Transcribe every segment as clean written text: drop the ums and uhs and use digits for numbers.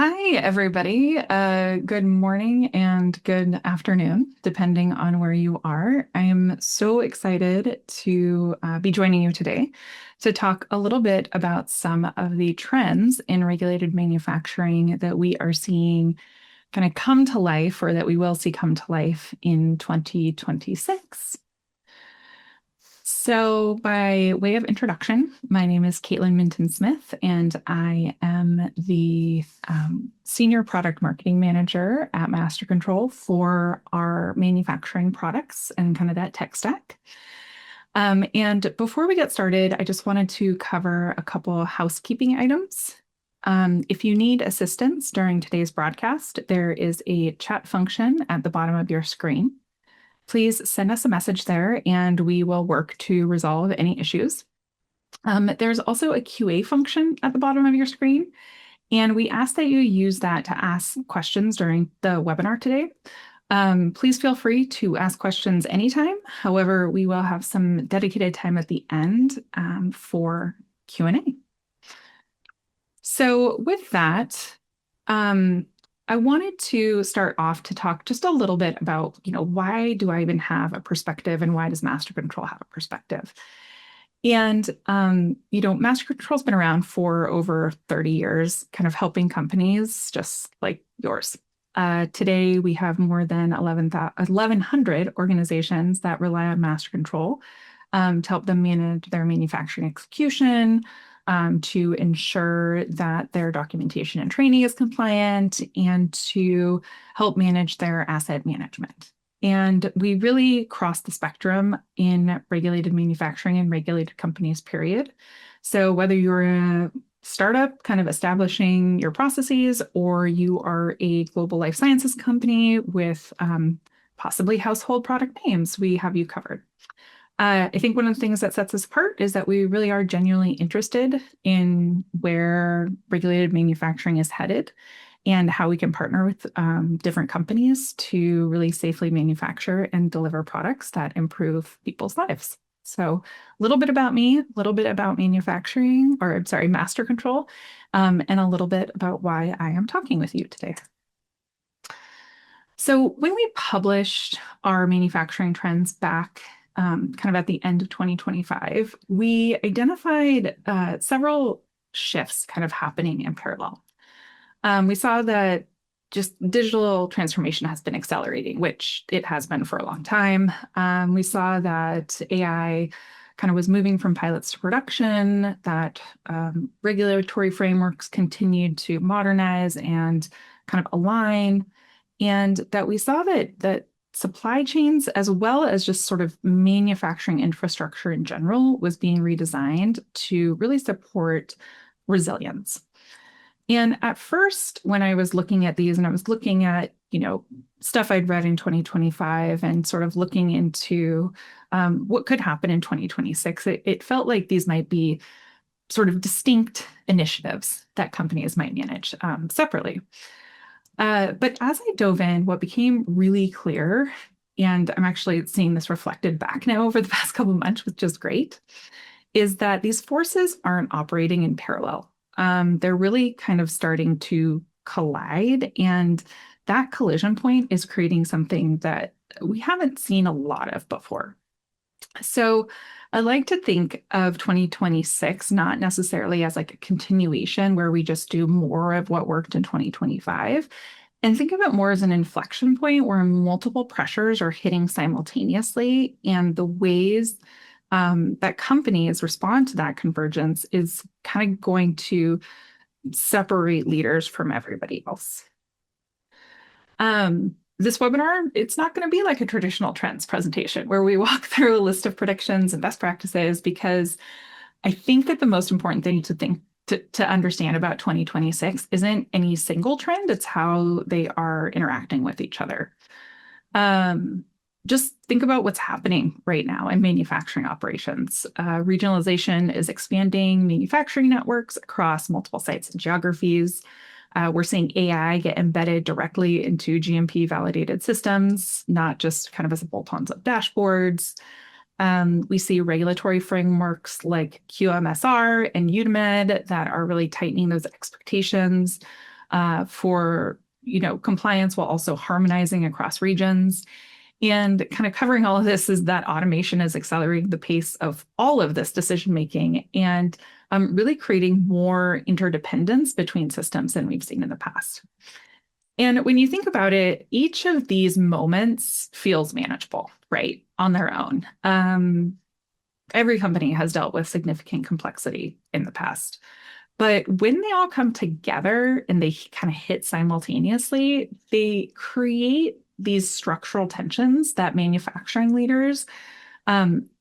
Hi, everybody. Good morning and good afternoon, depending on where you are. I am so excited to be joining you today to talk a little bit about some of the trends in regulated manufacturing that we are seeing kind of come to life, or that we will see come to life in 2026. So, by way of introduction, my name is Caitlin Minton-Smith, and I am the Senior Product Marketing Manager at MasterControl for our manufacturing products and kind of that tech stack. And before we get started, I just wanted to cover a couple housekeeping items. If you need assistance during today's broadcast, there is a chat function at the bottom of your screen. Please send us a message there and we will work to resolve any issues. There's also a QA function at the bottom of your screen, and we ask that you use that to ask questions during the webinar today. Please feel free to ask questions anytime. However, we will have some dedicated time at the end for Q&A. So with that, I wanted to start off to talk just a little bit about, why do I even have a perspective and why does MasterControl have a perspective? And, MasterControl's been around for over 30 years, kind of helping companies just like yours. Today, we have more than 1,100 organizations that rely on MasterControl to help them manage their manufacturing execution, to ensure that their documentation and training is compliant, and to help manage their asset management. And we really cross the spectrum in regulated manufacturing and regulated companies, period. So whether you're a startup kind of establishing your processes, or you are a global life sciences company with possibly household product names, we have you covered. I think one of the things that sets us apart is that we really are genuinely interested in where regulated manufacturing is headed and how we can partner with different companies to really safely manufacture and deliver products that improve people's lives. So a little bit about me, a little bit about MasterControl, and a little bit about why I am talking with you today. So when we published our manufacturing trends back kind of at the end of 2025, we identified several shifts kind of happening in parallel. We saw that just digital transformation has been accelerating, which it has been for a long time. We saw that AI kind of was moving from pilots to production, that regulatory frameworks continued to modernize and kind of align, and that we saw that supply chains, as well as just sort of manufacturing infrastructure in general, was being redesigned to really support resilience. And at first, when I was looking at these and I was looking at, stuff I'd read in 2025 and sort of looking into what could happen in 2026, it felt like these might be sort of distinct initiatives that companies might manage separately. But as I dove in, what became really clear, and I'm actually seeing this reflected back now over the past couple of months, which is great, is that these forces aren't operating in parallel. They're really kind of starting to collide, and that collision point is creating something that we haven't seen a lot of before. So I like to think of 2026 not necessarily as like a continuation where we just do more of what worked in 2025, and think of it more as an inflection point where multiple pressures are hitting simultaneously, and the ways that companies respond to that convergence is kind of going to separate leaders from everybody else. This webinar, it's not going to be like a traditional trends presentation where we walk through a list of predictions and best practices, because I think that the most important thing to understand about 2026 isn't any single trend, it's how they are interacting with each other. Just think about what's happening right now in manufacturing operations. Regionalization is expanding manufacturing networks across multiple sites and geographies. We're seeing AI get embedded directly into GMP validated systems, not just kind of as bolt-ons of dashboards. We see regulatory frameworks like QMSR and EUDAMED that are really tightening those expectations. for compliance while also harmonizing across regions. And kind of covering all of this is that automation is accelerating the pace of all of this decision making and really creating more interdependence between systems than we've seen in the past. And when you think about it, each of these moments feels manageable, right, on their own. Every company has dealt with significant complexity in the past. But when they all come together and they kind of hit simultaneously, they create these structural tensions that manufacturing leaders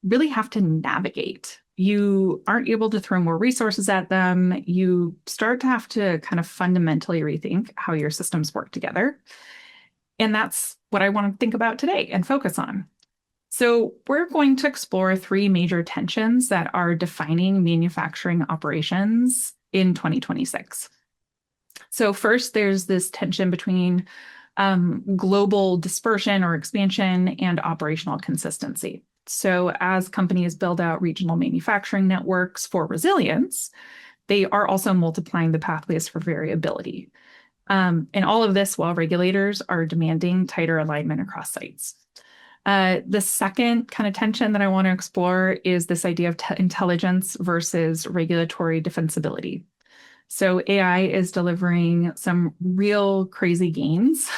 really have to navigate. You aren't able to throw more resources at them. You start to have to kind of fundamentally rethink how your systems work together. And that's what I want to think about today and focus on. So we're going to explore 3 major tensions that are defining manufacturing operations in 2026. So first, there's this tension between global dispersion or expansion and operational consistency. So as companies build out regional manufacturing networks for resilience, they are also multiplying the pathways for variability. And all of this while regulators are demanding tighter alignment across sites. The second kind of tension that I want to explore is this idea of intelligence versus regulatory defensibility. So AI is delivering some real crazy gains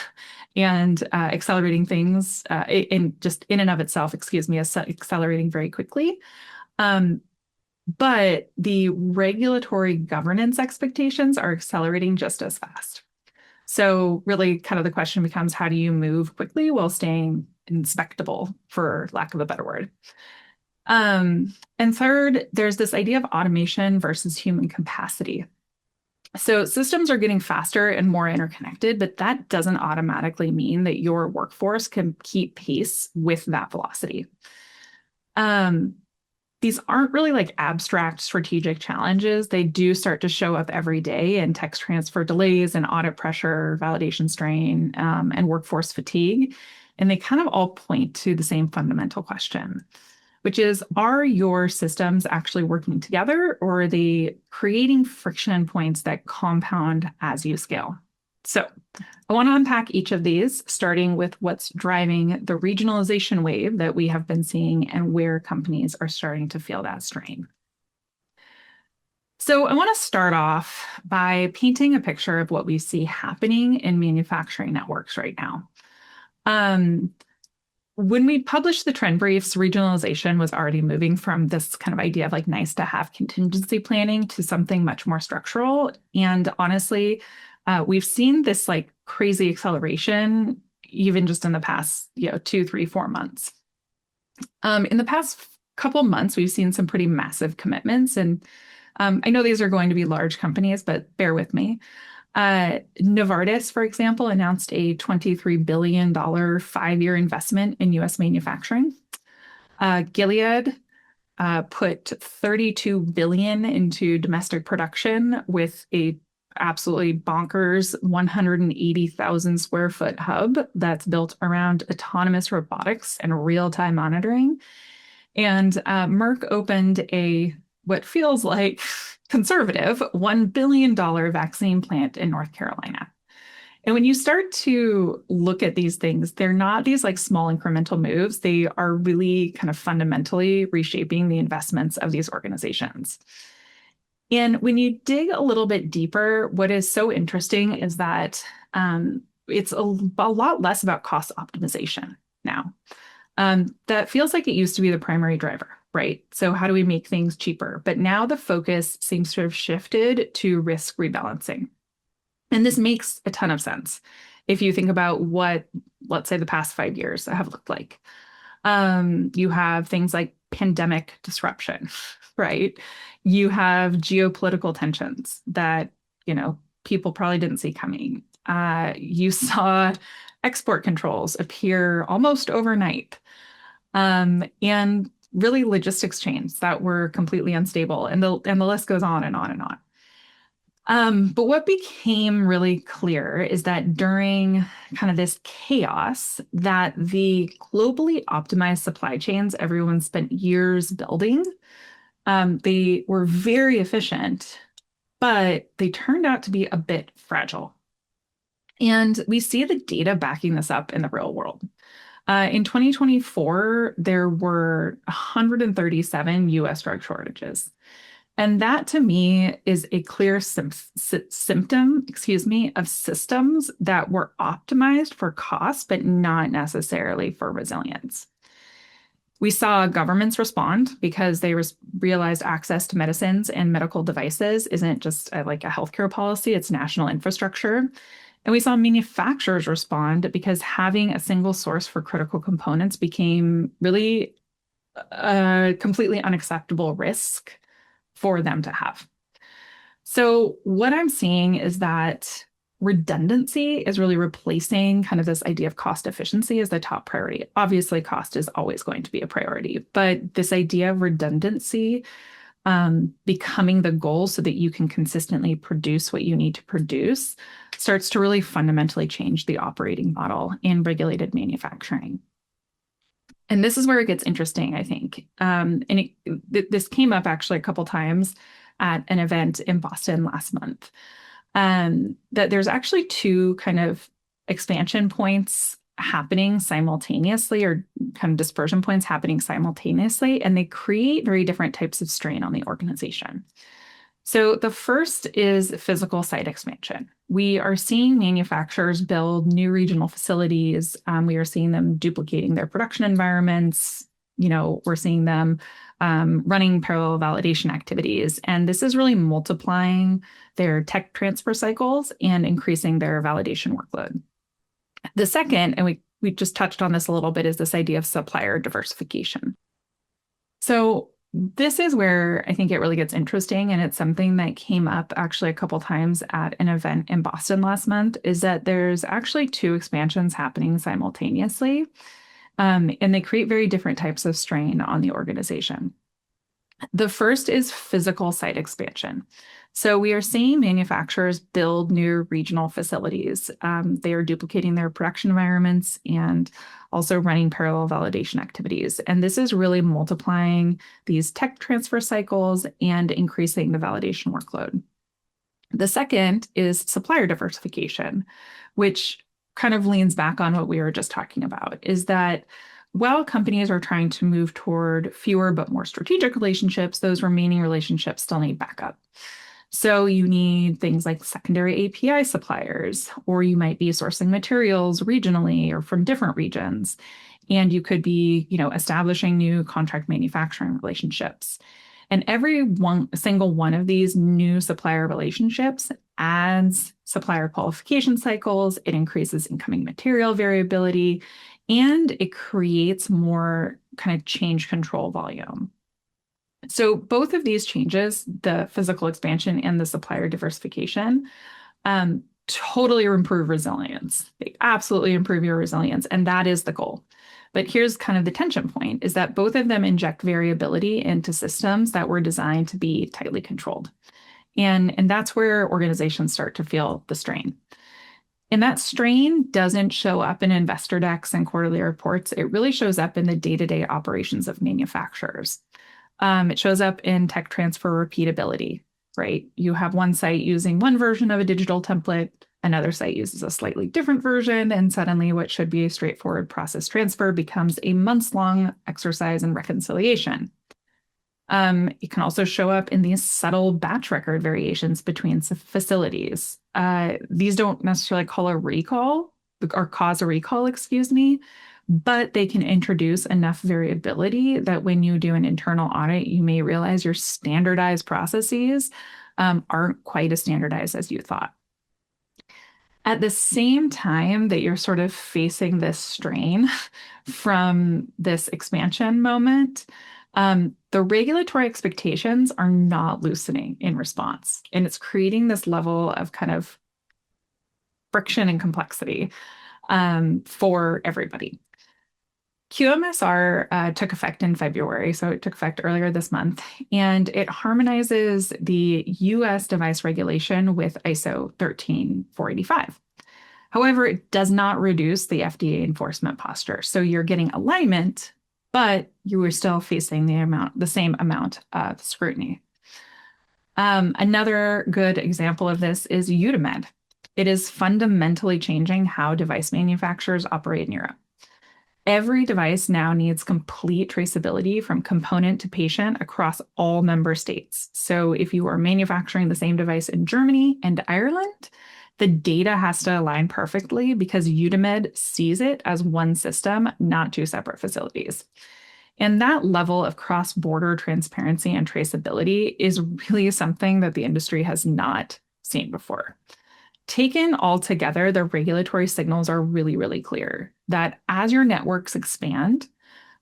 and accelerating things in and of itself, is accelerating very quickly. But the regulatory governance expectations are accelerating just as fast. So really kind of the question becomes, how do you move quickly while staying inspectable, for lack of a better word? And third, there's this idea of automation versus human capacity. So systems are getting faster and more interconnected, but that doesn't automatically mean that your workforce can keep pace with that velocity. These aren't really like abstract strategic challenges. They do start to show up every day in tech transfer delays and audit pressure, validation strain, and workforce fatigue. And they kind of all point to the same fundamental question, which is, are your systems actually working together, or are they creating friction points that compound as you scale? So I want to unpack each of these, starting with what's driving the regionalization wave that we have been seeing and where companies are starting to feel that strain. So I want to start off by painting a picture of what we see happening in manufacturing networks right now. When we published the trend briefs, regionalization was already moving from this kind of idea of like nice to have contingency planning to something much more structural. And honestly, we've seen this like crazy acceleration even just in the past 2, 3, 4 months. In the past couple months, we've seen some pretty massive commitments. And I know these are going to be large companies, but bear with me. Novartis, for example, announced a $23 billion 5-year investment in U.S. manufacturing. Gilead put $32 billion into domestic production with a absolutely bonkers 180,000 square foot hub that's built around autonomous robotics and real-time monitoring. And Merck opened what feels like conservative $1 billion vaccine plant in North Carolina. And when you start to look at these things, they're not these like small incremental moves. They are really kind of fundamentally reshaping the investments of these organizations. And when you dig a little bit deeper, what is so interesting is that it's a lot less about cost optimization now. That feels like it used to be the primary driver, right? So how do we make things cheaper? But now the focus seems to have shifted to risk rebalancing. And this makes a ton of sense if you think about what, let's say, the past 5 years have looked like. You have things like pandemic disruption, right? You have geopolitical tensions that, people probably didn't see coming. You saw export controls appear almost overnight. And really logistics chains that were completely unstable. And the list goes on and on and on. But what became really clear is that during kind of this chaos, that the globally optimized supply chains everyone spent years building, they were very efficient, but they turned out to be a bit fragile. And we see the data backing this up in the real world. In 2024, there were 137 US drug shortages. And that to me is a clear symptom, of systems that were optimized for cost, but not necessarily for resilience. We saw governments respond because they realized access to medicines and medical devices isn't just like a healthcare policy, it's national infrastructure. And we saw manufacturers respond because having a single source for critical components became really a completely unacceptable risk for them to have. So what I'm seeing is that redundancy is really replacing kind of this idea of cost efficiency as the top priority. Obviously, cost is always going to be a priority, but this idea of redundancy becoming the goal so that you can consistently produce what you need to produce starts to really fundamentally change the operating model in regulated manufacturing. And this is where it gets interesting, I think. This came up actually a couple times at an event in Boston last month. That there's actually two kind of expansion points happening simultaneously, or kind of dispersion points happening simultaneously, and they create very different types of strain on the organization. So the first is physical site expansion. We are seeing manufacturers build new regional facilities. We are seeing them duplicating their production environments. We're seeing them running parallel validation activities. And this is really multiplying their tech transfer cycles and increasing their validation workload. The second, and we just touched on this a little bit, is this idea of supplier diversification. So this is where I think it really gets interesting, and it's something that came up actually a couple times at an event in Boston last month, is that there's actually two expansions happening simultaneously, and they create very different types of strain on the organization. The first is physical site expansion. So we are seeing manufacturers build new regional facilities. They are duplicating their production environments and also running parallel validation activities. And this is really multiplying these tech transfer cycles and increasing the validation workload. The second is supplier diversification, which kind of leans back on what we were just talking about, is that while companies are trying to move toward fewer but more strategic relationships, those remaining relationships still need backup. So you need things like secondary API suppliers, or you might be sourcing materials regionally or from different regions. And you could be, establishing new contract manufacturing relationships. And every single one of these new supplier relationships adds supplier qualification cycles, it increases incoming material variability, and it creates more kind of change control volume. So both of these changes, the physical expansion and the supplier diversification, totally improve resilience. They absolutely improve your resilience, and that is the goal. But here's kind of the tension point, is that both of them inject variability into systems that were designed to be tightly controlled. And that's where organizations start to feel the strain. And that strain doesn't show up in investor decks and quarterly reports. It really shows up in the day-to-day operations of manufacturers. It shows up in tech transfer repeatability, right? You have one site using one version of a digital template, another site uses a slightly different version, and suddenly what should be a straightforward process transfer becomes a months-long exercise in reconciliation. It can also show up in these subtle batch record variations between facilities. These don't necessarily cause a recall, but they can introduce enough variability that when you do an internal audit, you may realize your standardized processes aren't quite as standardized as you thought. At the same time that you're sort of facing this strain from this expansion moment, the regulatory expectations are not loosening in response, and it's creating this level of kind of friction and complexity for everybody. QMSR took effect in February, so it took effect earlier this month, and it harmonizes the US device regulation with ISO 13485. However, it does not reduce the FDA enforcement posture. So you're getting alignment, but you are still facing the same amount of scrutiny. Another good example of this is EUDAMED. It is fundamentally changing how device manufacturers operate in Europe. Every device now needs complete traceability from component to patient across all member states. So if you are manufacturing the same device in Germany and Ireland, the data has to align perfectly because EUDAMED sees it as one system, not two separate facilities. And that level of cross-border transparency and traceability is really something that the industry has not seen before. Taken all together, the regulatory signals are really, really clear that as your networks expand,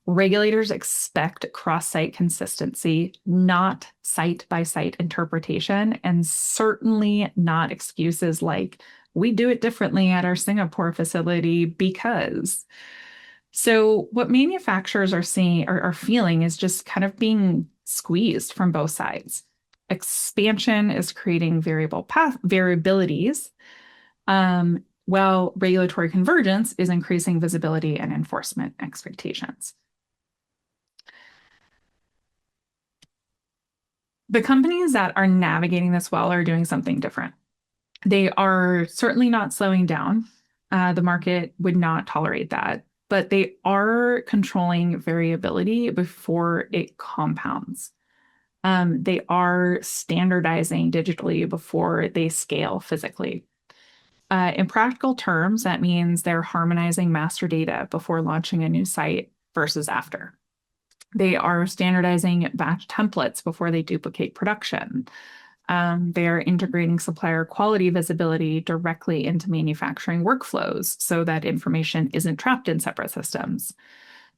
regulators expect cross-site consistency, not site-by-site interpretation, and certainly not excuses like, we do it differently at our Singapore facility because. So what manufacturers are seeing or are feeling is just kind of being squeezed from both sides. Expansion is creating variabilities, while regulatory convergence is increasing visibility and enforcement expectations. The companies that are navigating this well are doing something different. They are certainly not slowing down. The market would not tolerate that, but they are controlling variability before it compounds. They are standardizing digitally before they scale physically. In practical terms, that means they're harmonizing master data before launching a new site versus after. They are standardizing batch templates before they duplicate production. They are integrating supplier quality visibility directly into manufacturing workflows so that information isn't trapped in separate systems.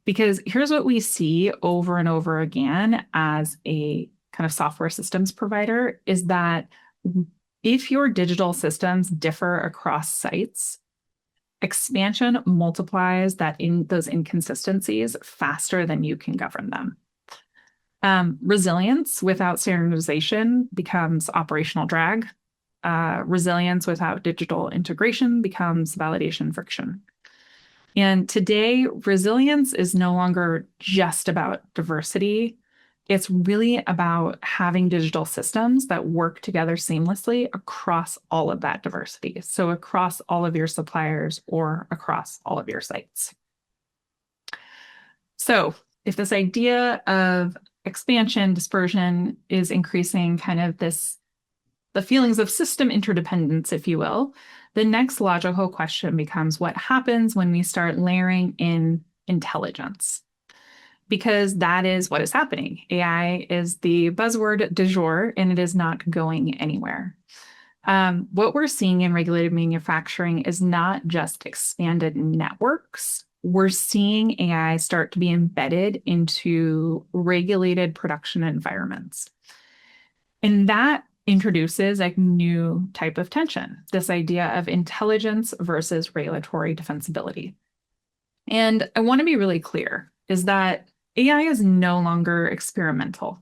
Because here's what we see over and over again as a kind of software systems provider is that if your digital systems differ across sites, expansion multiplies those inconsistencies faster than you can govern them. Resilience without standardization becomes operational drag. Resilience without digital integration becomes validation friction. And today, resilience is no longer just about diversity. It's really about having digital systems that work together seamlessly across all of that diversity. So across all of your suppliers or across all of your sites. So if this idea of expansion, dispersion is increasing kind of the feelings of system interdependence, if you will, the next logical question becomes what happens when we start layering in intelligence? Because that is what is happening. AI is the buzzword du jour, and it is not going anywhere. What we're seeing in regulated manufacturing is not just expanded networks. We're seeing AI start to be embedded into regulated production environments. And that introduces a new type of tension, this idea of intelligence versus regulatory defensibility. And I want to be really clear, is that AI is no longer experimental.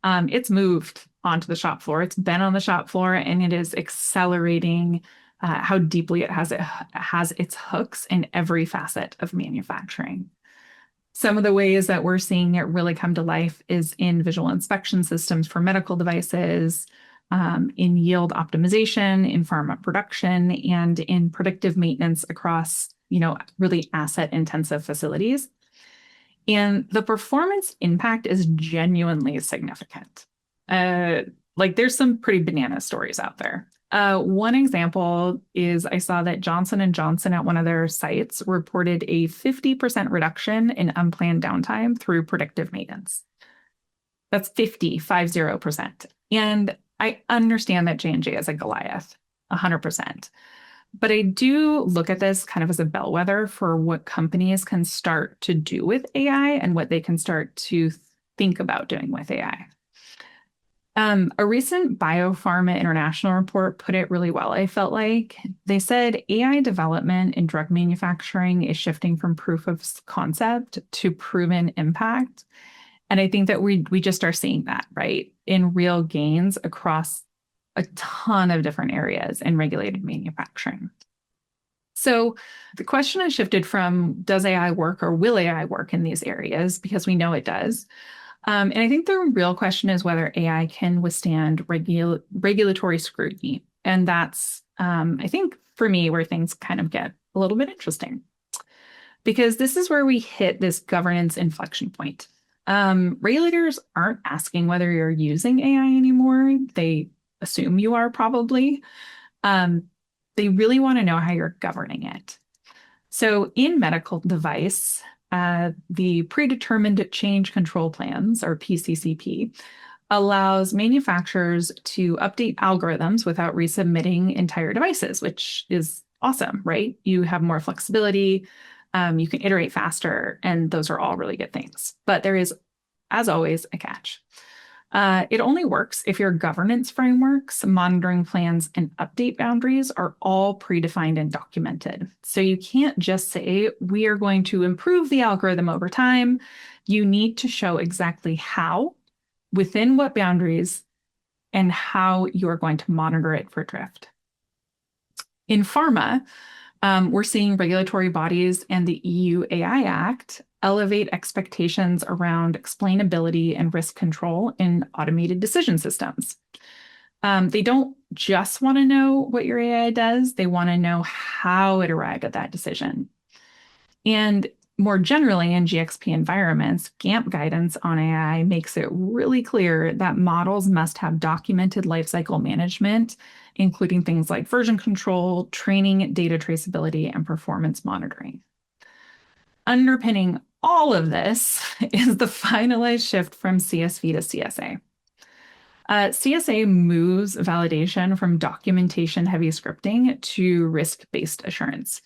It's moved onto the shop floor. It's been on the shop floor, and it is accelerating how deeply it has its hooks in every facet of manufacturing. Some of the ways that we're seeing it really come to life is in visual inspection systems for medical devices, in yield optimization, in pharma production, and in predictive maintenance across, really asset-intensive facilities. And the performance impact is genuinely significant. There's some pretty banana stories out there. One example is I saw that Johnson & Johnson at one of their sites reported a 50% reduction in unplanned downtime through predictive maintenance. That's 50%. And I understand that J&J is a Goliath, 100%. But I do look at this kind of as a bellwether for what companies can start to do with AI and what they can start to think about doing with AI. A recent Biopharma International report put it really well. I felt like they said AI development in drug manufacturing is shifting from proof of concept to proven impact. And I think that we just are seeing that, right, in real gains across a ton of different areas in regulated manufacturing. So the question has shifted from does AI work or will AI work in these areas, because we know it does. And I think the real question is whether AI can withstand regulatory scrutiny. And that's I think for me, where things kind of get a little bit interesting, because this is where we hit this governance inflection point. Regulators aren't asking whether you're using AI anymore. They assume you are probably. They really want to know how you're governing it. So in medical device, the predetermined change control plans, or PCCP, allows manufacturers to update algorithms without resubmitting entire devices, which is awesome, right? You have more flexibility, you can iterate faster, and those are all really good things. But there is, as always, a catch. It only works if your governance frameworks, monitoring plans, and update boundaries are all predefined and documented. So you can't just say, we are going to improve the algorithm over time. You need to show exactly how, within what boundaries, and how you are going to monitor it for drift. In pharma, we're seeing regulatory bodies and the EU AI Act elevate expectations around explainability and risk control in automated decision systems. They don't just want to know what your AI does, they want to know how it arrived at that decision. And more generally, in GXP environments, GAMP guidance on AI makes it really clear that models must have documented lifecycle management, including things like version control, training, data traceability, and performance monitoring. Underpinning all of this is the finalized shift from CSV to CSA. CSA moves validation from documentation-heavy scripting to risk-based assurance.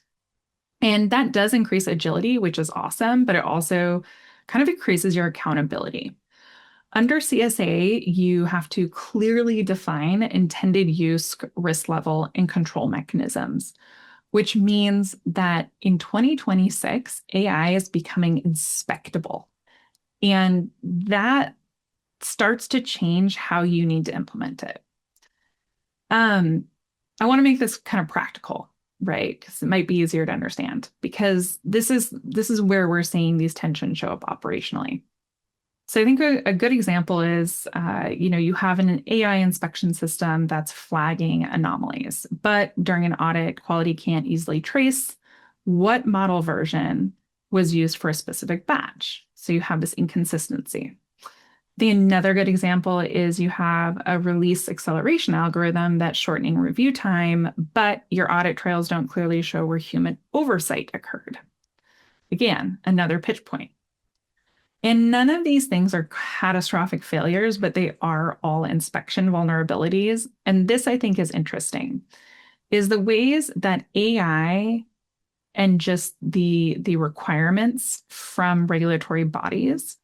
And that does increase agility, which is awesome, but it also kind of increases your accountability. Under CSA, you have to clearly define intended use, risk level, and control mechanisms, which means that in 2026, AI is becoming inspectable. And that starts to change how you need to implement it. I want to make this kind of practical, right? Because it might be easier to understand, because this is where we're seeing these tensions show up operationally. So I think a good example is, you have an AI inspection system that's flagging anomalies, but during an audit, quality can't easily trace what model version was used for a specific batch. So you have this inconsistency. Another good example is you have a release acceleration algorithm that's shortening review time, but your audit trails don't clearly show where human oversight occurred. Again, another pitch point. And none of these things are catastrophic failures, but they are all inspection vulnerabilities. And this, I think, is interesting, is the ways that AI and just the requirements from regulatory bodies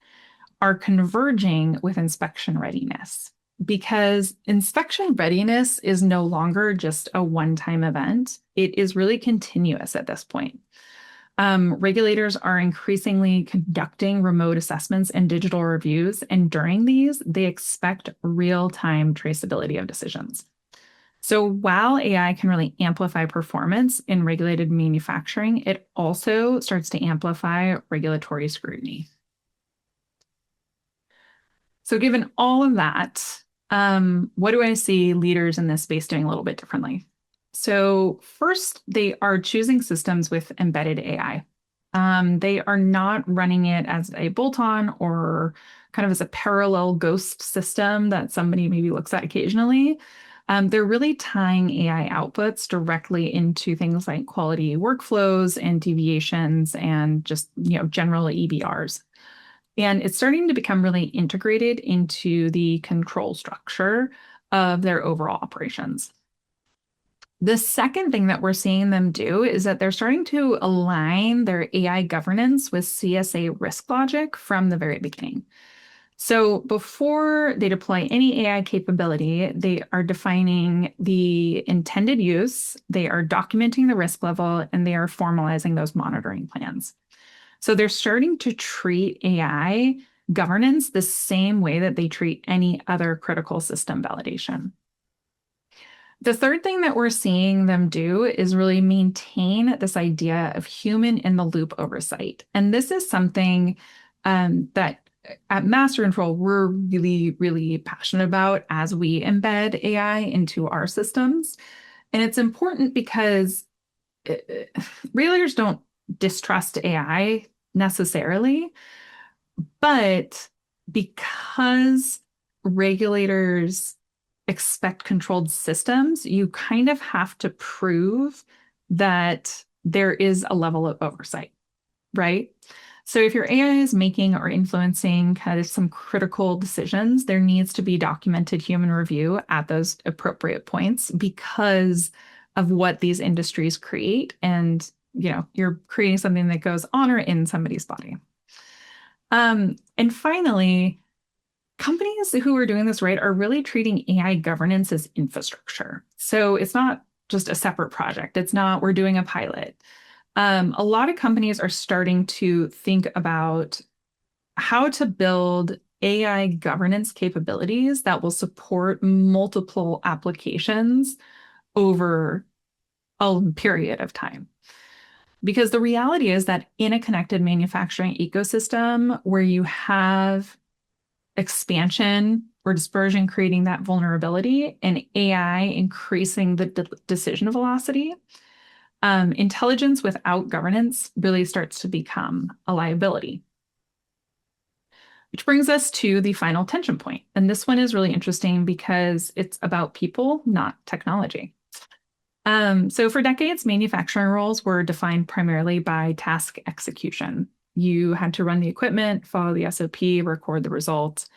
are converging with inspection readiness, because inspection readiness is no longer just a one-time event. It is really continuous at this point. Regulators are increasingly conducting remote assessments and digital reviews, and during these, they expect real-time traceability of decisions. So while AI can really amplify performance in regulated manufacturing, it also starts to amplify regulatory scrutiny. So given all of that, what do I see leaders in this space doing a little bit differently? So first, they are choosing systems with embedded AI. They are not running it as a bolt-on or kind of as a parallel ghost system that somebody maybe looks at occasionally. They're really tying AI outputs directly into things like quality workflows and deviations and just general EBRs. And it's starting to become really integrated into the control structure of their overall operations. The second thing that we're seeing them do is that they're starting to align their AI governance with CSA risk logic from the very beginning. So before they deploy any AI capability, they are defining the intended use, they are documenting the risk level, and they are formalizing those monitoring plans. So they're starting to treat AI governance the same way that they treat any other critical system validation. The third thing that we're seeing them do is really maintain this idea of human in the loop oversight. And this is something that at MasterControl, we're really, really passionate about as we embed AI into our systems. And it's important because regulators don't distrust AI necessarily, but because regulators expect controlled systems, you kind of have to prove that there is a level of oversight, right? So if your AI is making or influencing kind of some critical decisions, there needs to be documented human review at those appropriate points because of what these industries create. And, you're creating something that goes on or in somebody's body. And finally, companies who are doing this right are really treating AI governance as infrastructure. So it's not just a separate project. It's not, we're doing a pilot. A lot of companies are starting to think about how to build AI governance capabilities that will support multiple applications over a period of time. Because the reality is that in a connected manufacturing ecosystem where you have expansion or dispersion creating that vulnerability and AI increasing the decision velocity, intelligence without governance really starts to become a liability. Which brings us to the final tension point. And this one is really interesting because it's about people, not technology. So for decades, manufacturing roles were defined primarily by task execution. You had to run the equipment, follow the SOP, record the results.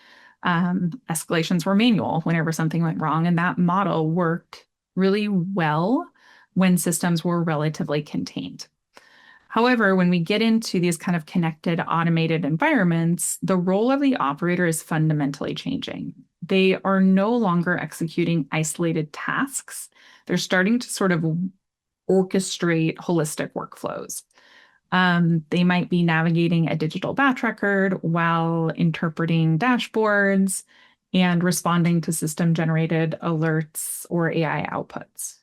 Escalations were manual whenever something went wrong, and that model worked really well when systems were relatively contained. However, when we get into these kind of connected, automated environments, the role of the operator is fundamentally changing. They are no longer executing isolated tasks. They're starting to sort of orchestrate holistic workflows. They might be navigating a digital batch record while interpreting dashboards and responding to system-generated alerts or AI outputs.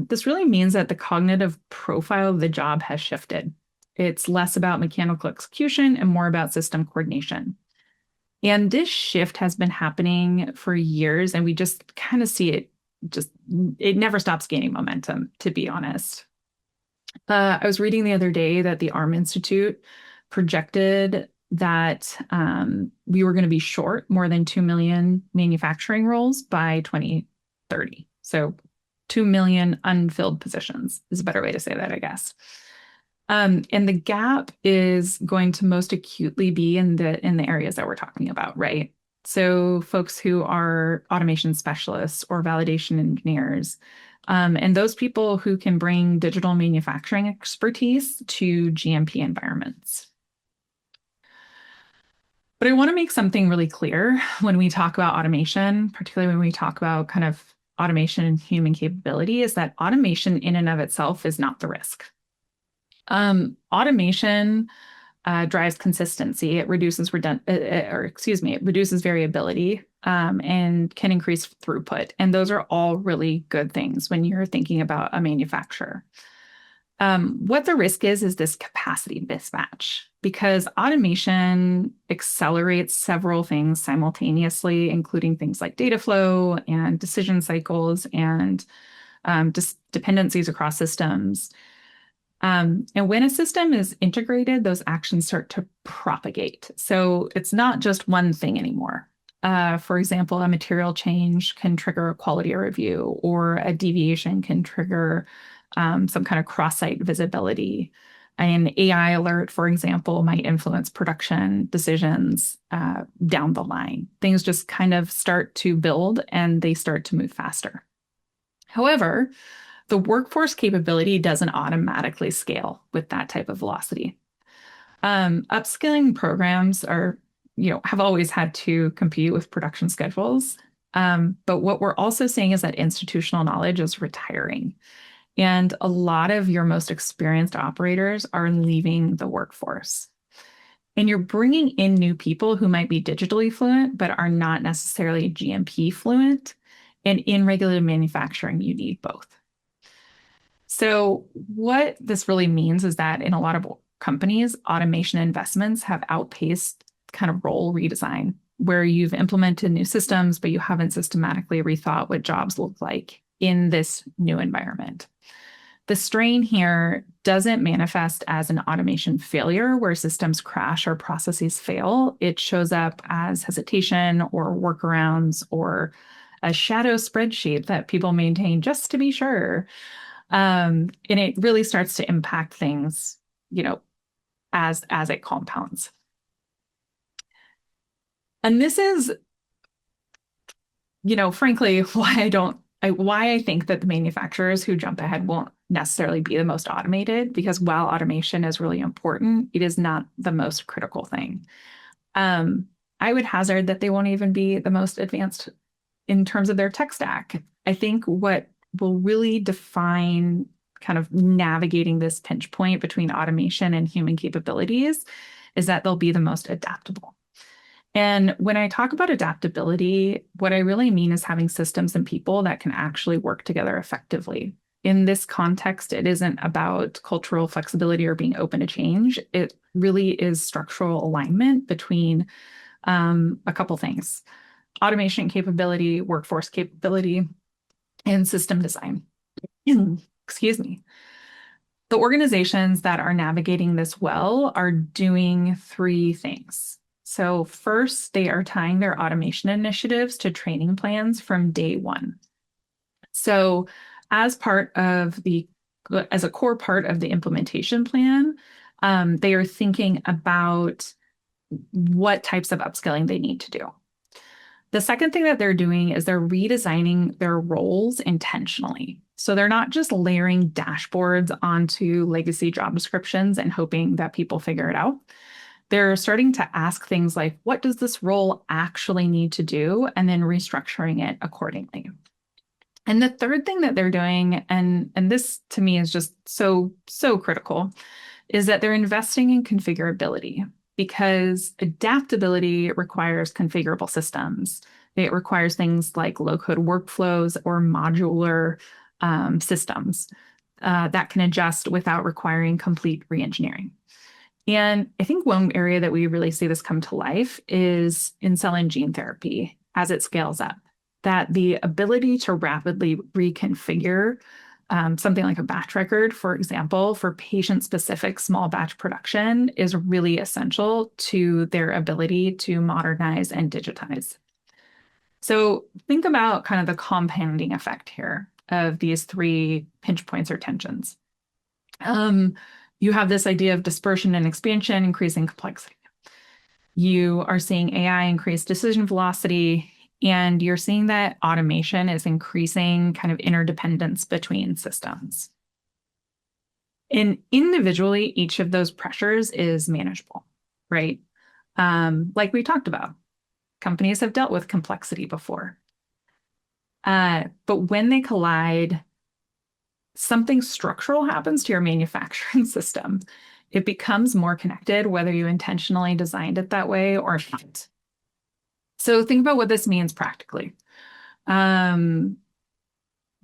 This really means that the cognitive profile of the job has shifted. It's less about mechanical execution and more about system coordination. And this shift has been happening for years, and we just kind of see it it never stops gaining momentum, to be honest. I was reading the other day that the Arm Institute projected that we were going to be short more than 2 million manufacturing roles by 2030. So 2 million unfilled positions is a better way to say that, I guess. And the gap is going to most acutely be in the areas that we're talking about, right? So folks who are automation specialists or validation engineers, and those people who can bring digital manufacturing expertise to GMP environments. But I want to make something really clear when we talk about automation, particularly when we talk about kind of automation and human capability, is that automation in and of itself is not the risk. Automation drives consistency. It reduces it reduces variability and can increase throughput. And those are all really good things when you're thinking about a manufacturer. What the risk is this capacity mismatch, because automation accelerates several things simultaneously, including things like data flow and decision cycles and dependencies across systems. And when a system is integrated, those actions start to propagate. So it's not just one thing anymore. For example, a material change can trigger a quality review, or a deviation can trigger some kind of cross-site visibility. An AI alert, for example, might influence production decisions down the line. Things just kind of start to build and they start to move faster. However, the workforce capability doesn't automatically scale with that type of velocity. Upskilling programs have always had to compete with production schedules. But what we're also seeing is that institutional knowledge is retiring. And a lot of your most experienced operators are leaving the workforce. And you're bringing in new people who might be digitally fluent, but are not necessarily GMP fluent. And in regulated manufacturing, you need both. So what this really means is that in a lot of companies, automation investments have outpaced kind of role redesign, where you've implemented new systems, but you haven't systematically rethought what jobs look like in this new environment. The strain here doesn't manifest as an automation failure where systems crash or processes fail. It shows up as hesitation or workarounds or a shadow spreadsheet that people maintain just to be sure. And it really starts to impact things, as it compounds. And this is, frankly, why I think that the manufacturers who jump ahead won't necessarily be the most automated, because while automation is really important, it is not the most critical thing. I would hazard that they won't even be the most advanced in terms of their tech stack. I think what will really define kind of navigating this pinch point between automation and human capabilities is that they'll be the most adaptable. And when I talk about adaptability, what I really mean is having systems and people that can actually work together effectively. In this context, it isn't about cultural flexibility or being open to change. It really is structural alignment between a couple things: automation capability, workforce capability, and system design. Excuse me. The organizations that are navigating this well are doing three things. So first, they are tying their automation initiatives to training plans from day one. So as a core part of the implementation plan, they are thinking about what types of upskilling they need to do. The second thing that they're doing is they're redesigning their roles intentionally. So they're not just layering dashboards onto legacy job descriptions and hoping that people figure it out. They're starting to ask things like, what does this role actually need to do? And then restructuring it accordingly. And the third thing that they're doing, and this to me is just so critical, is that they're investing in configurability, because adaptability requires configurable systems. It requires things like low-code workflows or modular systems that can adjust without requiring complete re-engineering. And I think one area that we really see this come to life is in cell and gene therapy as it scales up, that the ability to rapidly reconfigure something like a batch record, for example, for patient-specific small batch production is really essential to their ability to modernize and digitize. So think about kind of the compounding effect here of these three pinch points or tensions. You have this idea of dispersion and expansion, increasing complexity. You are seeing AI increase decision velocity, and you're seeing that automation is increasing kind of interdependence between systems. And individually, each of those pressures is manageable, right? Like we talked about, companies have dealt with complexity before. But when they collide, something structural happens to your manufacturing system. It becomes more connected, whether you intentionally designed it that way or not. So think about what this means practically. An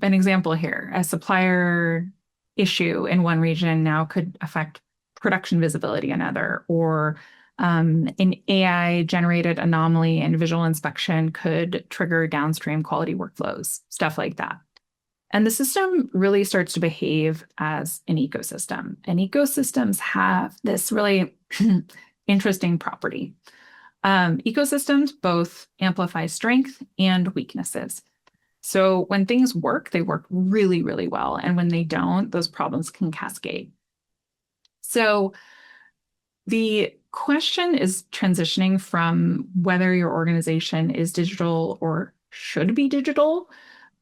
example here, a supplier issue in one region now could affect production visibility in another, or an AI-generated anomaly in visual inspection could trigger downstream quality workflows, stuff like that. And the system really starts to behave as an ecosystem. And ecosystems have this really interesting property. Ecosystems both amplify strength and weaknesses. So when things work, they work really, really well. And when they don't, those problems can cascade. So the question is transitioning from whether your organization is digital or should be digital.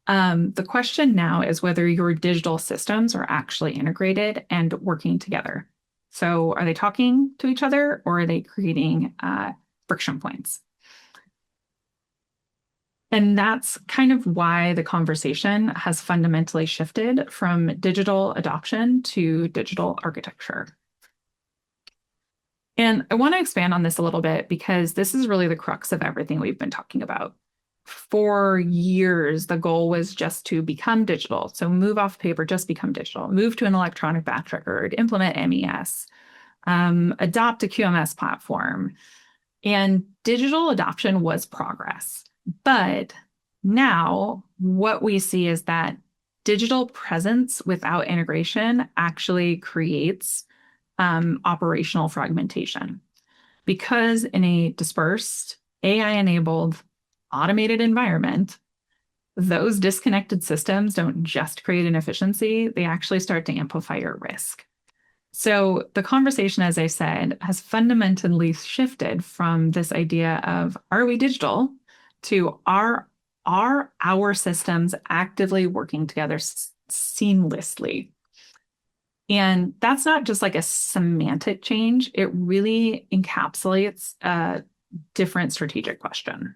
The question now is whether your digital systems are actually integrated and working together. So are they talking to each other, or are they creating friction points? And that's kind of why the conversation has fundamentally shifted from digital adoption to digital architecture. And I want to expand on this a little bit, because this is really the crux of everything we've been talking about. For years, the goal was just to become digital. So move off paper, just become digital, move to an electronic batch record, implement MES, adopt a QMS platform. And digital adoption was progress. But Now, what we see is that digital presence without integration actually creates operational fragmentation. Because in a dispersed, AI-enabled, automated environment, those disconnected systems don't just create inefficiency, they actually start to amplify your risk. So the conversation, as I said, has fundamentally shifted from this idea of, are we digital, to are our systems actively working together seamlessly? And that's not just like a semantic change, it really encapsulates a different strategic question.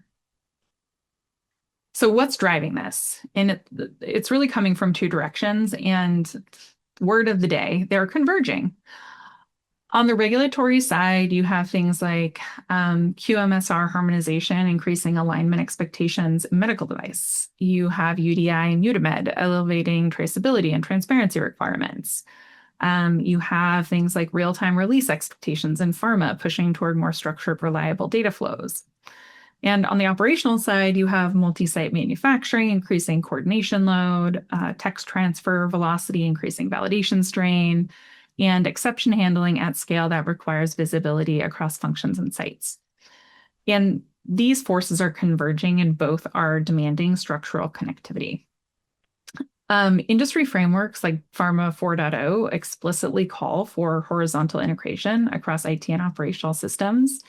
So what's driving this? And it's really coming from two directions, and word of the day, they're converging. On the regulatory side, you have things like QMSR harmonization, increasing alignment expectations in medical device. You have UDI and EUDAMED elevating traceability and transparency requirements. You have things like real-time release expectations in pharma, pushing toward more structured, reliable data flows. And on the operational side, you have multi-site manufacturing, increasing coordination load, text transfer velocity, increasing validation strain, and exception handling at scale that requires visibility across functions and sites. And these forces are converging and both are demanding structural connectivity. Industry frameworks like Pharma 4.0 explicitly call for horizontal integration across IT and operational systems.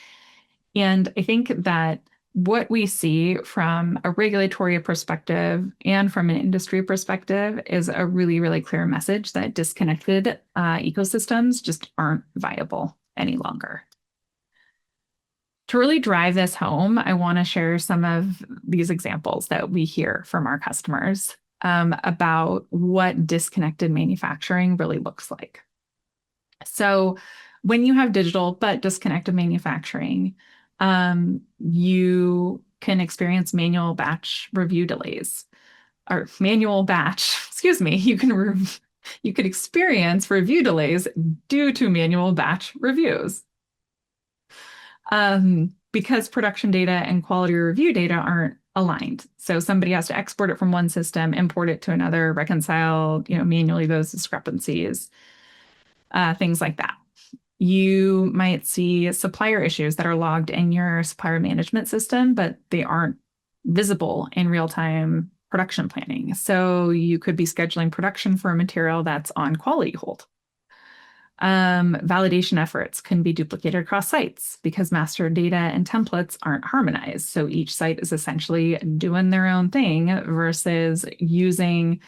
And I think that what we see from a regulatory perspective and from an industry perspective is a really, really clear message that disconnected ecosystems just aren't viable any longer. To really drive this home, I want to share some of these examples that we hear from our customers about what disconnected manufacturing really looks like. So when you have digital but disconnected manufacturing, you can experience manual batch review delays, or manual batch, excuse me, you could experience review delays due to manual batch reviews. Because production data and quality review data aren't aligned. So somebody has to export it from one system, import it to another, reconcile, manually those discrepancies, things like that. You might see supplier issues that are logged in your supplier management system, but they aren't visible in real-time production planning. So you could be scheduling production for a material that's on quality hold. Validation efforts can be duplicated across sites because master data and templates aren't harmonized. So each site is essentially doing their own thing versus using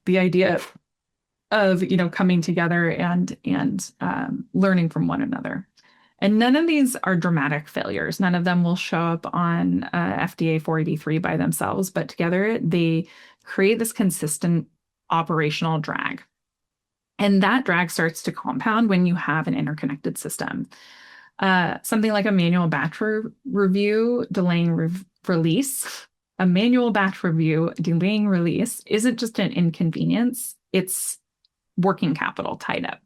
the idea of coming together and learning from one another. And none of these are dramatic failures. None of them will show up on FDA 483 by themselves, but together they create this consistent operational drag. And that drag starts to compound when you have an interconnected system. Something like a manual batch review delaying release. A manual batch review delaying release isn't just an inconvenience, it's working capital tied up.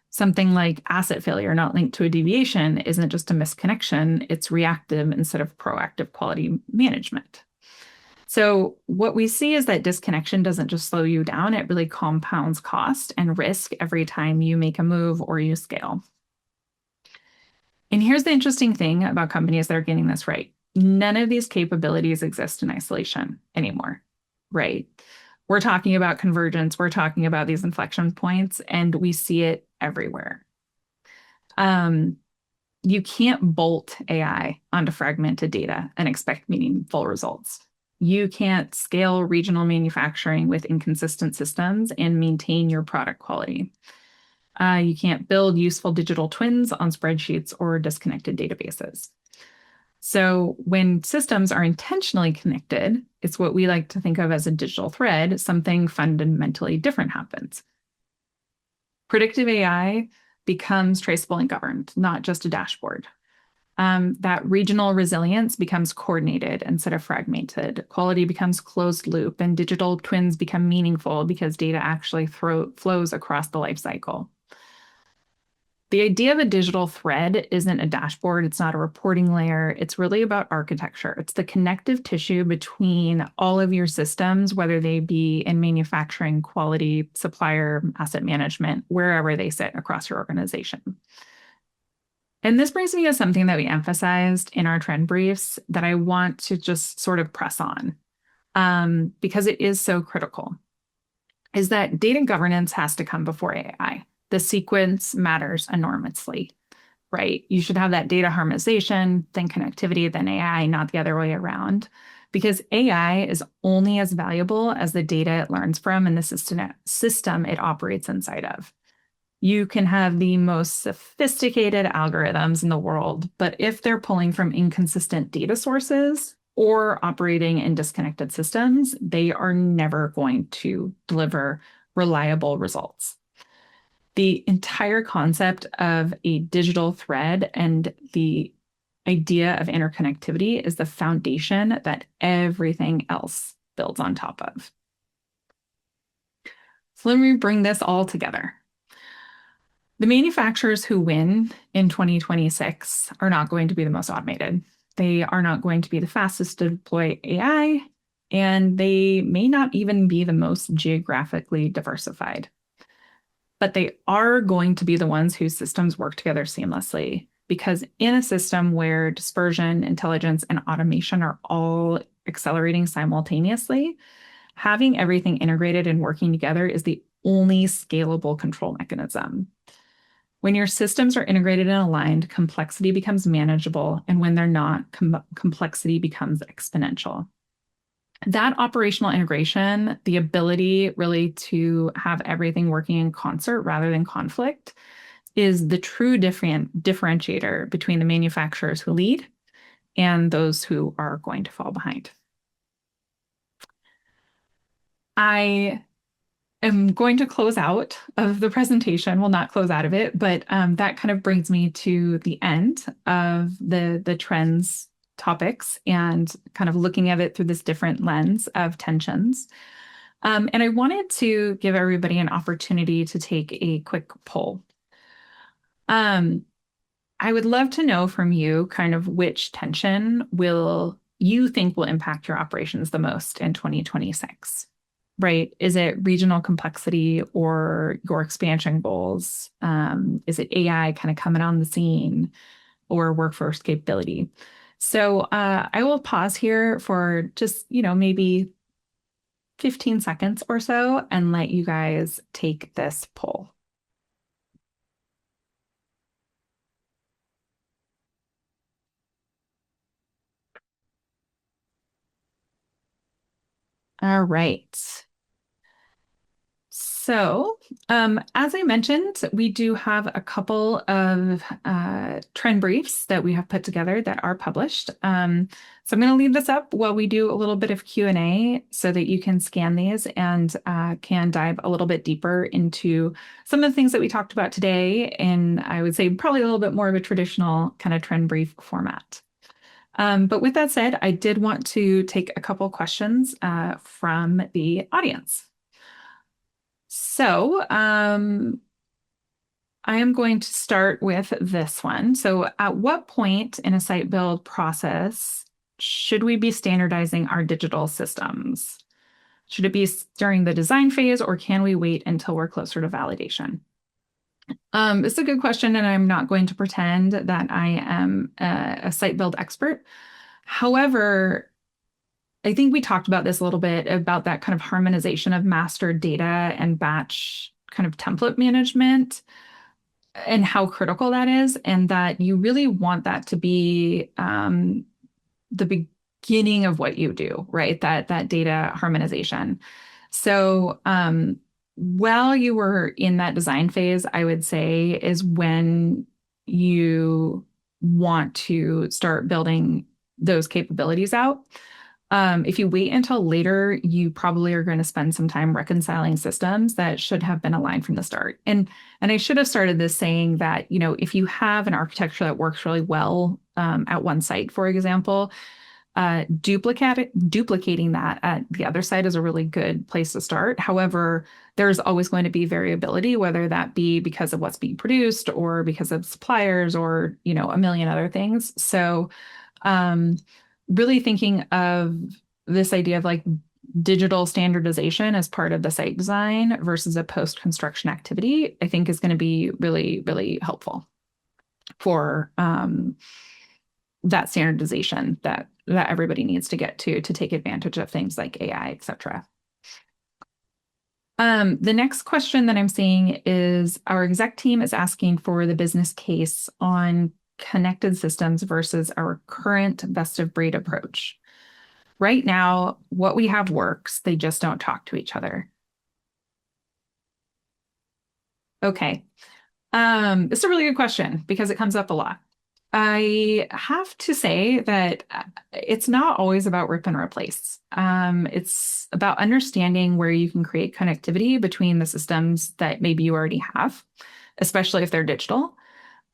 Something like asset failure not linked to a deviation isn't just a misconnection, it's reactive instead of proactive quality management. So what we see is that disconnection doesn't just slow you down, it really compounds cost and risk every time you make a move or you scale. And here's the interesting thing about companies that are getting this right. None of these capabilities exist in isolation anymore, right? We're talking about convergence, we're talking about these inflection points, and we see it everywhere. You can't bolt AI onto fragmented data and expect meaningful results. You can't scale regional manufacturing with inconsistent systems and maintain your product quality. You can't build useful digital twins on spreadsheets or disconnected databases. So when systems are intentionally connected, it's what we like to think of as a digital thread, something fundamentally different happens. Predictive AI becomes traceable and governed, not just a dashboard. That regional resilience becomes coordinated instead of fragmented. Quality becomes closed loop, and digital twins become meaningful because data actually flows across the life cycle. The idea of a digital thread isn't a dashboard. It's not a reporting layer. It's really about architecture. It's the connective tissue between all of your systems, whether they be in manufacturing, quality, supplier, asset management, wherever they sit across your organization. And this brings me to something that we emphasized in our trend briefs that I want to just sort of press on, because it is so critical, is that data governance has to come before AI. The sequence matters enormously, right? You should have that data harmonization, then connectivity, then AI, not the other way around, because AI is only as valuable as the data it learns from and the system it operates inside of. You can have the most sophisticated algorithms in the world, but if they're pulling from inconsistent data sources or operating in disconnected systems, they are never going to deliver reliable results. The entire concept of a digital thread and the idea of interconnectivity is the foundation that everything else builds on top of. So let me bring this all together. The manufacturers who win in 2026 are not going to be the most automated. They are not going to be the fastest to deploy AI, and they may not even be the most geographically diversified. But they are going to be the ones whose systems work together seamlessly, because in a system where dispersion, intelligence, and automation are all accelerating simultaneously, having everything integrated and working together is the only scalable control mechanism. When your systems are integrated and aligned, complexity becomes manageable, and when they're not, complexity becomes exponential. That operational integration, the ability really to have everything working in concert rather than conflict, is the true differentiator between the manufacturers who lead and those who are going to fall behind. I am going to close out of the presentation. Well, not close out of it, but that kind of brings me to the end of the trends topics and kind of looking at it through this different lens of tensions. And I wanted to give everybody an opportunity to take a quick poll. I would love to know from you kind of which tension you think will impact your operations the most in 2026, right? Is it regional complexity or your expansion goals? Is it AI kind of coming on the scene or workforce capability? So I will pause here for just, maybe 15 seconds or so and let you guys take this poll. All right. So, as I mentioned, we do have a couple of trend briefs that we have put together that are published. So I'm going to leave this up while we do a little bit of Q&A so that you can scan these and can dive a little bit deeper into some of the things that we talked about today. And I would say probably a little bit more of a traditional kind of trend brief format. But with that said, I did want to take a couple questions from the audience. So I am going to start with this one. So at what point in a site build process should we be standardizing our digital systems? Should it be during the design phase, or can we wait until we're closer to validation? It's a good question, and I'm not going to pretend that I am a site build expert. However, I think we talked about this a little bit about that kind of harmonization of master data and batch kind of template management and how critical that is, and that you really want that to be the beginning of what you do, right? That data harmonization. So while you were in that design phase, I would say is when you want to start building those capabilities out. If you wait until later, you probably are going to spend some time reconciling systems that should have been aligned from the start. And I should have started this saying that, if you have an architecture that works really well at one site, for example, duplicating that at the other side is a really good place to start. However, there's always going to be variability, whether that be because of what's being produced or because of suppliers or, a million other things. So really thinking of this idea of like digital standardization as part of the site design versus a post-construction activity, I think is going to be really, really helpful for that standardization that everybody needs to get to take advantage of things like AI, et cetera. The next question that I'm seeing is our exec team is asking for the business case on connected systems versus our current best of breed approach. Right now, what we have works, they just don't talk to each other. Okay. It's a really good question because it comes up a lot. I have to say that it's not always about rip and replace. It's about understanding where you can create connectivity between the systems that maybe you already have, especially if they're digital.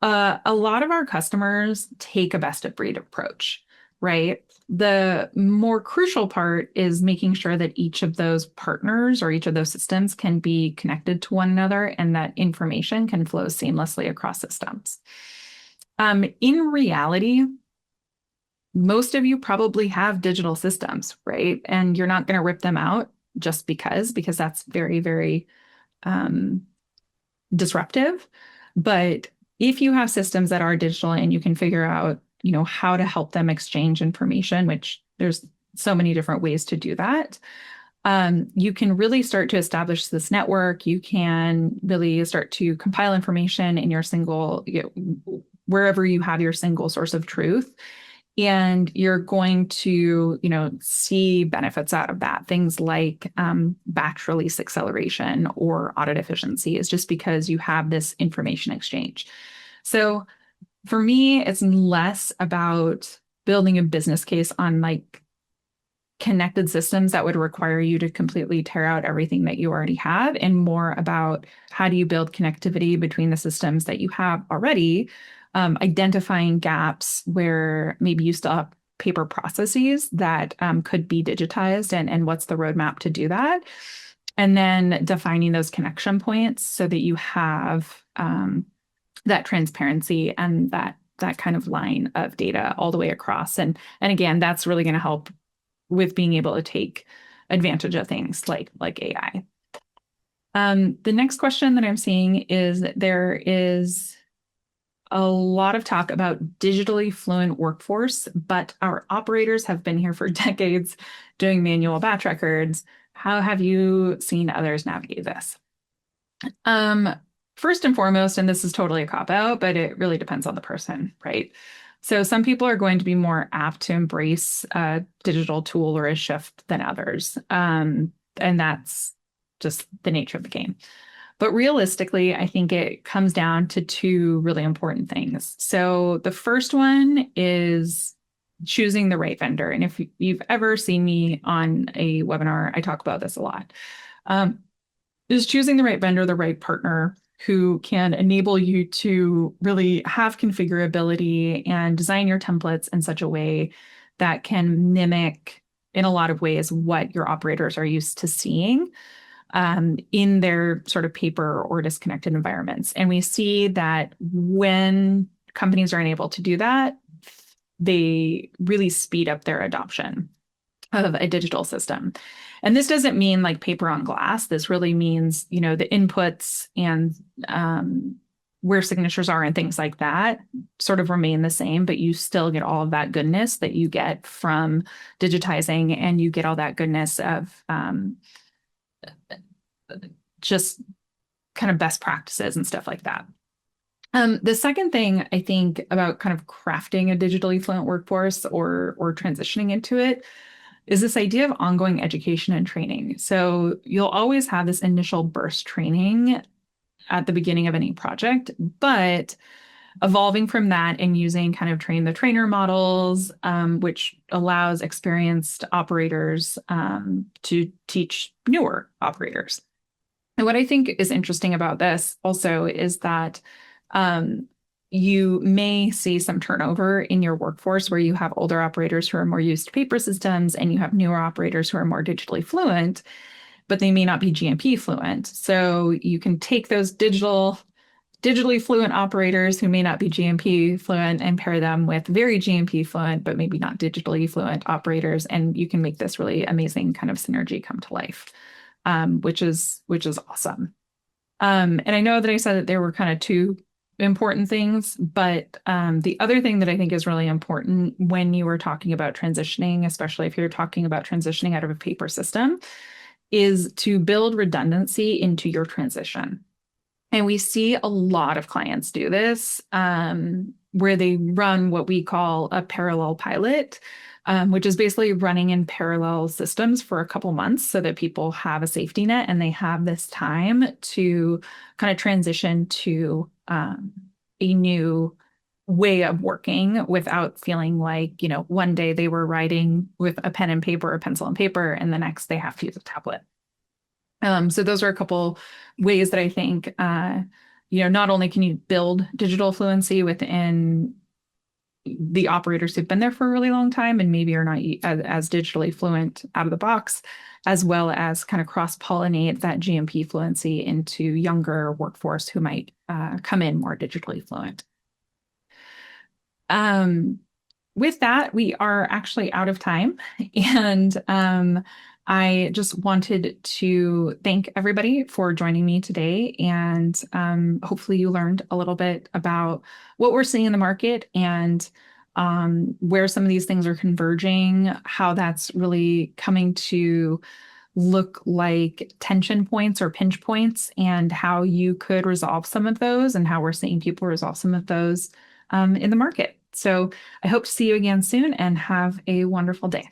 A lot of our customers take a best of breed approach, right? The more crucial part is making sure that each of those partners or each of those systems can be connected to one another and that information can flow seamlessly across systems. In reality, most of you probably have digital systems, right? And you're not going to rip them out just because that's very, very disruptive. But if you have systems that are digital and you can figure out, how to help them exchange information, which there's so many different ways to do that, you can really start to establish this network. You can really start to compile information in your single, wherever you have your single source of truth. And you're going to, see benefits out of that. Things like batch release acceleration or audit efficiency is just because you have this information exchange. So for me, it's less about building a business case on like connected systems that would require you to completely tear out everything that you already have, and more about how do you build connectivity between the systems that you have already, identifying gaps where maybe you still have paper processes that could be digitized, and what's the roadmap to do that, and then defining those connection points so that you have that transparency and that kind of line of data all the way across. And again, that's really going to help with being able to take advantage of things like AI. The next question that I'm seeing is that there is a lot of talk about digitally fluent workforce, but our operators have been here for decades doing manual batch records. How have you seen others navigate this? First and foremost, and this is totally a cop-out, but it really depends on the person, right? So some people are going to be more apt to embrace a digital tool or a shift than others. And that's just the nature of the game. But realistically, I think it comes down to two really important things. So the first one is choosing the right vendor. And if you've ever seen me on a webinar, I talk about this a lot. Is choosing the right vendor, the right partner who can enable you to really have configurability and design your templates in such a way that can mimic, in a lot of ways, what your operators are used to seeing in their sort of paper or disconnected environments. And we see that when companies are unable to do that, they really speed up their adoption of a digital system. And this doesn't mean like paper on glass. This really means, the inputs and where signatures are and things like that sort of remain the same, but you still get all of that goodness that you get from digitizing, and you get all that goodness of just kind of best practices and stuff like that. The second thing I think about kind of crafting a digitally fluent workforce or transitioning into it is this idea of ongoing education and training. So you'll always have this initial burst training at the beginning of any project, but evolving from that and using kind of train the trainer models, which allows experienced operators to teach newer operators. And what I think is interesting about this also is that, you may see some turnover in your workforce where you have older operators who are more used to paper systems and you have newer operators who are more digitally fluent, but they may not be GMP fluent. So you can take those digitally fluent operators who may not be GMP fluent and pair them with very GMP fluent, but maybe not digitally fluent operators. And you can make this really amazing kind of synergy come to life, which is awesome. And I know that I said that there were kind of two important things, but the other thing that I think is really important when you are talking about transitioning, especially if you're talking about transitioning out of a paper system, is to build redundancy into your transition. And we see a lot of clients do this, where they run what we call a parallel pilot, which is basically running in parallel systems for a couple months so that people have a safety net and they have this time to kind of transition to a new way of working without feeling like, one day they were writing with a pen and paper or pencil and paper, and the next they have to use a tablet. So those are a couple ways that I think, not only can you build digital fluency within the operators who've been there for a really long time and maybe are not as digitally fluent out of the box, as well as kind of cross-pollinate that GMP fluency into younger workforce who might come in more digitally fluent. With that, we are actually out of time. And I just wanted to thank everybody for joining me today. And hopefully you learned a little bit about what we're seeing in the market and where some of these things are converging, how that's really coming to look like tension points or pinch points, and how you could resolve some of those and how we're seeing people resolve some of those in the market. So I hope to see you again soon and have a wonderful day.